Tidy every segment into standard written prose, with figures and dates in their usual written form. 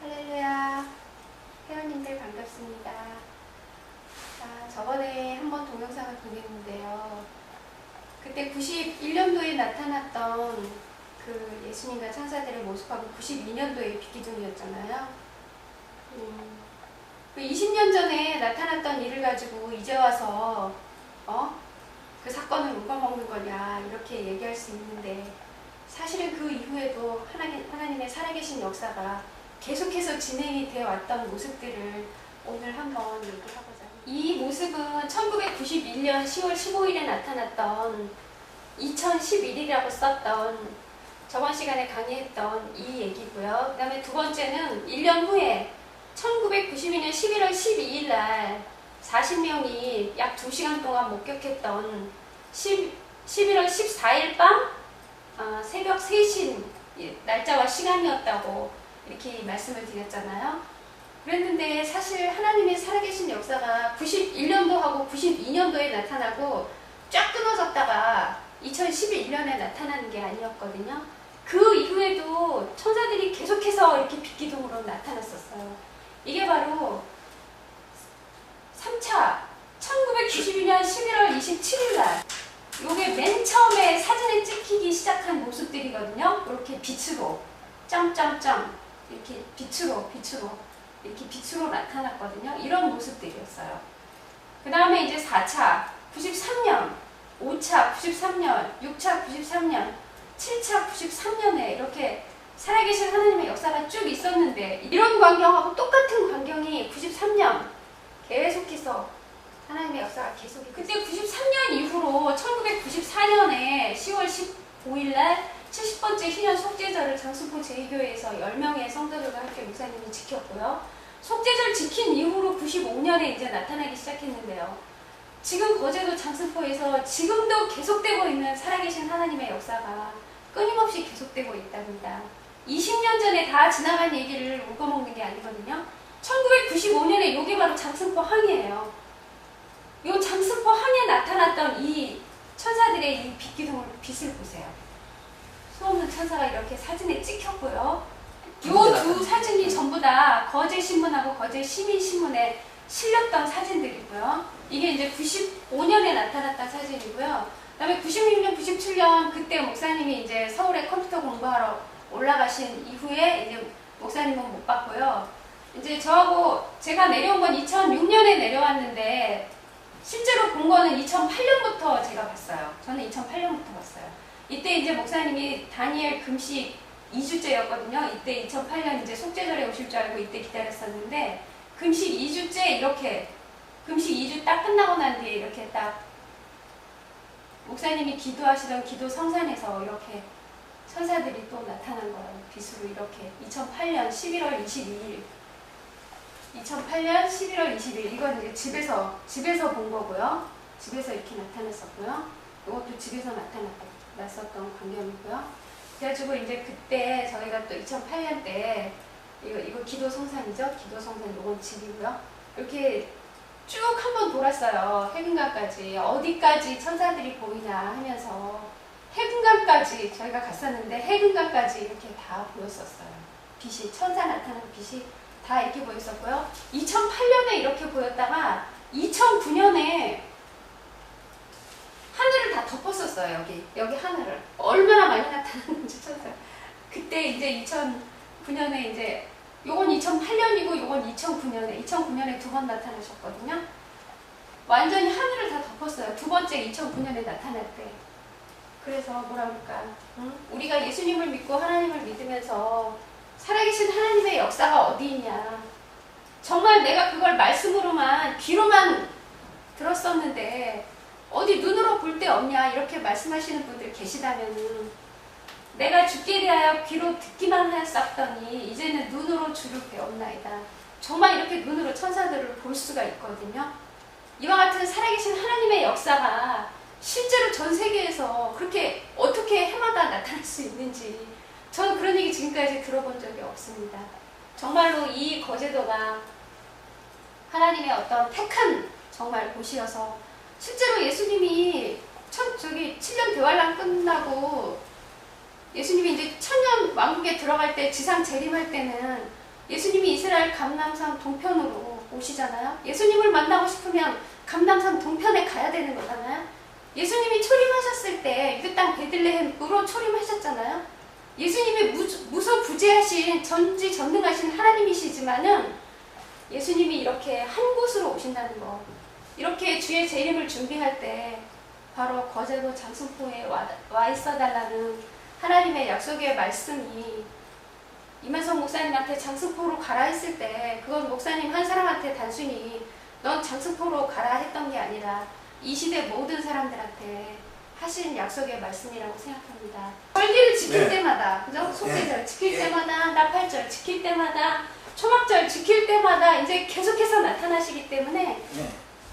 할렐루야. 회원님들 반갑습니다. 저번에 한번 동영상을 보냈는데요. 그때 91년도에 나타났던 그 예수님과 천사들의 모습하고 92년도에 빛기둥이었잖아요. 그 20년 전에 나타났던 일을 가지고 이제 와서 그 사건을 누가 먹는 거냐 이렇게 얘기할 수 있는데, 사실은 그 이후에도 하나님의 살아계신 역사가 계속해서 진행이 되어 왔던 모습들을 오늘 한번 얘기해보자. 이 모습은 1991년 10월 15일에 나타났던 2011이라고 썼던, 저번 시간에 강의했던 이 얘기고요. 그 다음에 두 번째는 1년 후에 1992년 11월 12일 날 40명이 약 2시간 동안 목격했던 11월 14일 밤 새벽 3시 날짜와 시간이었다고 이렇게 말씀을 드렸잖아요. 그랬는데 사실 하나님의 살아계신 역사가 91년도하고 92년도에 나타나고 쫙 끊어졌다가 2011년에 나타나는 게 아니었거든요. 그 이후에도 천사들이 계속해서 이렇게 빛기둥으로 나타났었어요. 이게 바로 3차 1992년 11월 27일 날 요게 맨 처음에 사진에 찍히기 시작한 모습들이거든요. 이렇게 빛으로 짱짱짱 이렇게 빛으로 이렇게 빛으로 나타났거든요. 이런 모습들이었어요. 그 다음에 이제 4차 93년, 5차 93년, 6차 93년, 7차 93년에 이렇게 살아계신 하나님의 역사가 쭉 있었는데, 이런 광경하고 똑같은 광경이 93년 계속해서 하나님의 역사가 계속, 그때 93년 이후로 1994년에 10월 15일날 70번째 희년 속죄절을 장수포 제2교회에서 10명의 성도들과 함께 목사님이 지켰고요. 속죄절 지킨 이후로 95년에 이제 나타나기 시작했는데요. 지금 거제도 장수포에서 지금도 계속되고 있는 살아계신 하나님의 역사가 끊임없이 계속되고 있답니다. 20년 전에 다 지나간 얘기를 울거먹는 게 아니거든요. 1995년에 요게 바로 장승포 항이에요. 요 장승포 항에 나타났던 이 천사들의 이 빛을 보세요. 수없는 천사가 이렇게 사진에 찍혔고요. 요 두 사진이 전부 다 거제 신문하고 거제 시민 신문에 실렸던 사진들이고요. 이게 이제 95년에 나타났던 사진이고요. 그다음에 96년, 97년 그때 목사님이 이제 서울에 컴퓨터 공부하러 올라가신 이후에 이제 목사님은 못 봤고요. 이제 저하고 제가 내려온 건 2006년에 내려왔는데, 실제로 본 거는 2008년부터 제가 봤어요. 저는 2008년부터 봤어요. 이때 이제 목사님이 다니엘 금식 2주째였거든요. 이때 2008년 이제 속죄절에 오실 줄 알고 이때 기다렸었는데, 금식 2주째 이렇게, 금식 2주 딱 끝나고 난 뒤에 이렇게 딱 목사님이 기도하시던 기도 성산에서 이렇게 천사들이 또 나타난 거예요. 빛으로 이렇게. 2008년 11월 22일. 2008년 11월 20일. 이건 이제 집에서 본 거고요. 집에서 이렇게 나타났었고요. 이것도 집에서 나타났었던 광경이고요. 그래가지고 이제 그때 저희가 또 2008년 때 이거 기도 성산이죠. 기도 성산 이건 집이고요. 이렇게 쭉 한번 돌았어요. 해군강까지. 어디까지 천사들이 보이냐 하면서 해군강까지 저희가 갔었는데, 해군강까지 이렇게 다 보였었어요. 빛이, 천사 나타나는 빛이 다 이렇게 보였었고요. 2008년에 이렇게 보였다가 2009년에 하늘을 다 덮었었어요. 여기 하늘을. 얼마나 많이 나타났는지 천사. 그때 이제 2009년에 이제 요건 2008년이고 요건 2009년에 두 번 나타나셨거든요. 완전히 하늘을 다 덮었어요. 두 번째 2009년에 나타날 때. 그래서 뭐라 그럴까, 우리가 예수님을 믿고 하나님을 믿으면서 살아계신 하나님의 역사가 어디 있냐, 정말 내가 그걸 말씀으로만 귀로만 들었었는데 어디 눈으로 볼 데 없냐 이렇게 말씀하시는 분들 계시다면은, 내가 주께 대하여 귀로 듣기만 하였었더니 이제는 눈으로 주를 배웠나이다. 정말 이렇게 눈으로 천사들을 볼 수가 있거든요. 이와 같은 살아계신 하나님의 역사가 실제로 전 세계에서 그렇게 어떻게 해마다 나타날 수 있는지, 저는 그런 얘기 지금까지 들어본 적이 없습니다. 정말로 이 거제도가 하나님의 어떤 택한 정말 곳이어서, 실제로 예수님이 7년 대환란 끝나고 예수님이 이제 천년 왕국에 들어갈 때, 지상 재림할 때는 예수님이 이스라엘 감람산 동편으로 오시잖아요. 예수님을 만나고 싶으면 감람산 동편에 가야 되는 거잖아요. 예수님이 초림하셨을 때 그 땅 베들레헴으로 초림하셨잖아요. 예수님이 무소부재하신 전지전능하신 하나님이시지만은 예수님이 이렇게 한 곳으로 오신다는 거, 이렇게 주의 재림을 준비할 때 바로 거제도 장승포에 와 있어달라는 하나님의 약속의 말씀이 이만성 목사님한테 장승포로 가라 했을 때 그건 목사님 한 사람한테 단순히 넌 장승포로 가라 했던 게 아니라 이 시대 모든 사람들한테 하신 약속의 말씀이라고 생각합니다. 절기를 지킬 때마다, 그죠? 속죄절 지킬 때마다, 나팔절 지킬 때마다, 초막절 지킬 때마다 이제 계속해서 나타나시기 때문에.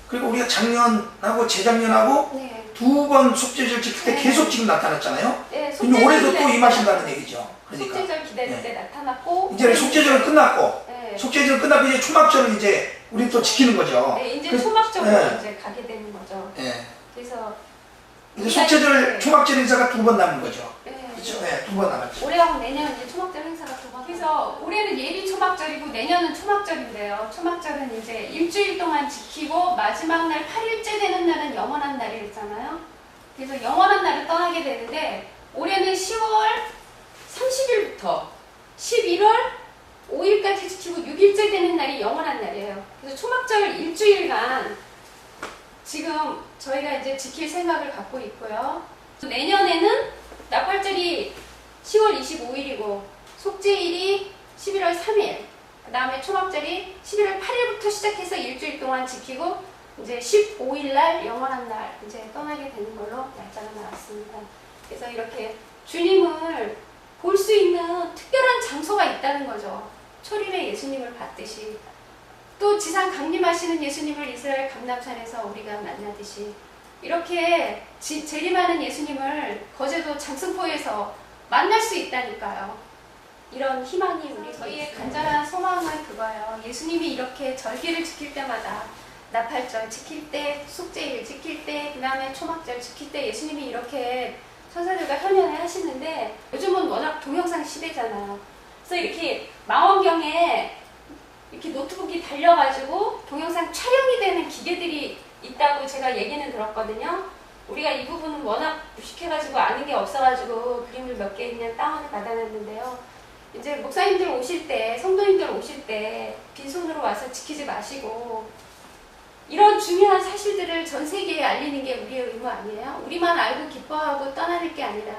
그리고 우리가 작년하고 재작년하고 두 번 속죄절 지킬 때 계속 지금 나타났잖아요. 올해도 또 임하신다는 얘기죠. 그러니까. 속죄절 기다릴 때 나타났고. 이제 속죄절은 끝났고, 속죄절 끝나고 이제 초막절은 이제 우리 또 지키는 거죠. 이제 초막절로 이제 가게 되는 거죠. 그래서 이제 속죄절 초막절 행사가 두 번 남은 거죠. 그렇죠? 두 번 남았죠. 올해하고 내년 이제 초막절 행사가 두 번. 그래서 올해는 예비 초막절이고 내년은 초막절인데요. 초막절은 이제 일주일 동안 지키고 마지막 날 8일째 되는 날은 영원한 날이랬잖아요. 그래서 영원한 날을 떠나게 되는데 올해는 10월 30일부터 11월 5일까지 지키고 6일째 되는 날이 영원한 날이에요. 그래서 초막절 일주일간 지금 저희가 이제 지킬 생각을 갖고 있고요. 내년에는 나팔절이 10월 25일이고 속죄일이 11월 3일, 그 다음에 초막절이 11월 8일부터 시작해서 일주일 동안 지키고 이제 15일 날 영원한 날 이제 떠나게 되는 걸로 날짜가 나왔습니다. 그래서 이렇게 주님을 볼 수 있는 특별한 장소가 있다는 거죠. 초림의 예수님을 봤듯이 또 지상 강림하시는 예수님을 이스라엘 감람산에서 우리가 만나듯이 이렇게 재림하는 예수님을 거제도 장승포에서 만날 수 있다니까요. 이런 희망이 우리 저희의 간절한 소망은 그거예요. 예수님이 이렇게 절기를 지킬 때마다 나팔절 지킬 때, 속죄일 지킬 때, 그 다음에 초막절 지킬 때 예수님이 이렇게 천사들과 현현을 하시는데 요즘은 워낙 동영상 시대잖아요. 그래서 이렇게 망원경에 이렇게 노트북이 달려가지고 동영상 촬영이 되는 기계들이 있다고 제가 얘기는 들었거든요. 우리가 이 부분은 워낙 무식해가지고 아는 게 없어가지고 그림을 몇 개 그냥 다운을 받아놨는데요. 이제 목사님들 오실 때, 성도님들 오실 때 빈손으로 와서 지키지 마시고 이런 중요한 사실들을 전 세계에 알리는 게 우리의 의무 아니에요? 우리만 알고 기뻐하고 떠나는 게 아니라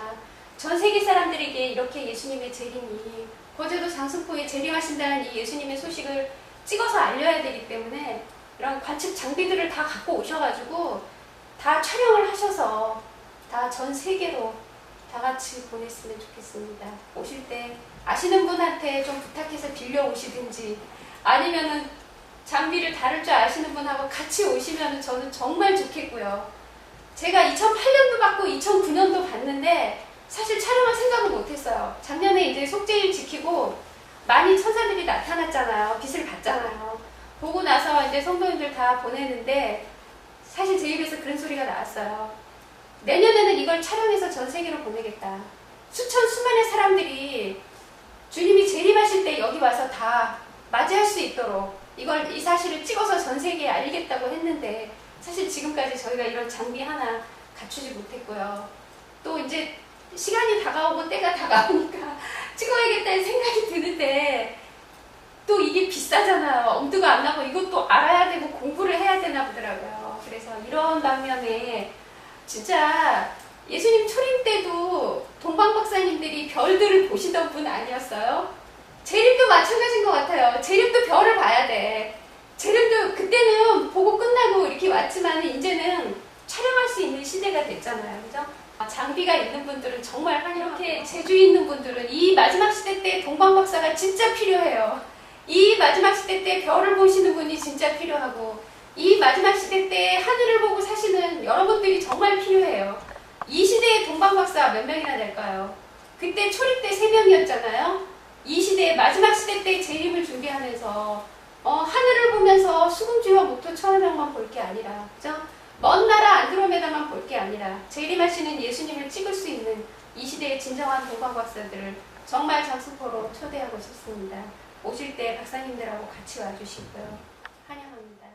전 세계 사람들에게 이렇게 예수님의 재림이 거제도 장승포에 재림하신다는 이 예수님의 소식을 찍어서 알려야 되기 때문에 이런 관측 장비들을 다 갖고 오셔가지고 다 촬영을 하셔서 다 전 세계로 다 같이 보냈으면 좋겠습니다. 오실 때 아시는 분한테 좀 부탁해서 빌려 오시든지 아니면은 장비를 다룰 줄 아시는 분하고 같이 오시면 저는 정말 좋겠고요. 제가 2008년도 받고 2009년도 봤는데 사실 촬영할 생각은 못했어요. 작년에 이제 속죄일 지키고 많이 천사들이 나타났잖아요. 빛을 봤잖아요. 보고 나서 이제 성도님들 다 보내는데 사실 제 입에서 그런 소리가 나왔어요. 내년에는 이걸 촬영해서 전 세계로 보내겠다. 수많은 사람들이 주님이 재림하실 때 여기 와서 다 맞이할 수 있도록 이 사실을 찍어서 전 세계에 알리겠다고 했는데 사실 지금까지 저희가 이런 장비 하나 갖추지 못했고요. 또 이제 시간이 다가오고 때가 다가오니까 찍어야겠다는 생각이 드는데 또 이게 비싸잖아요. 엄두가 안 나고 이것도 알아야 되고 공부를 해야 되나 보더라고요. 그래서 이런 방면에 진짜 예수님 초림 때도 동방박사님들이 별들을 보시던 분 아니었어요? 재림도 마찬가지인 것 같아요. 재림도 별을 봐야 돼. 재림도 그때는 보고 끝나고 이렇게 왔지만 이제는 촬영할 수 있는 시대가 됐잖아요. 그죠? 장비가 있는 분들은 정말 이렇게 재주 있는 분들은 이 마지막 시대 때 동방박사가 진짜 필요해요. 이 마지막 시대 때 별을 보시는 분이 진짜 필요하고 이 마지막 시대 때 하늘을 보고 사시는 여러분들이 정말 필요해요. 이 시대의 동방박사 몇 명이나 될까요? 그때 초림 때 3명이었잖아요. 이 시대 마지막 시대 때 재림을 준비하면서 하늘을 보면서 수금주와 목토 천하명만 볼 게 아니라 그죠? 먼 나라 안드로메다만 볼 게 아니라 재림하시는 예수님을 찍을 수 있는 이 시대의 진정한 동방박사들을 정말 장승포로 초대하고 싶습니다. 오실 때 박사님들하고 같이 와주시고요. 환영합니다.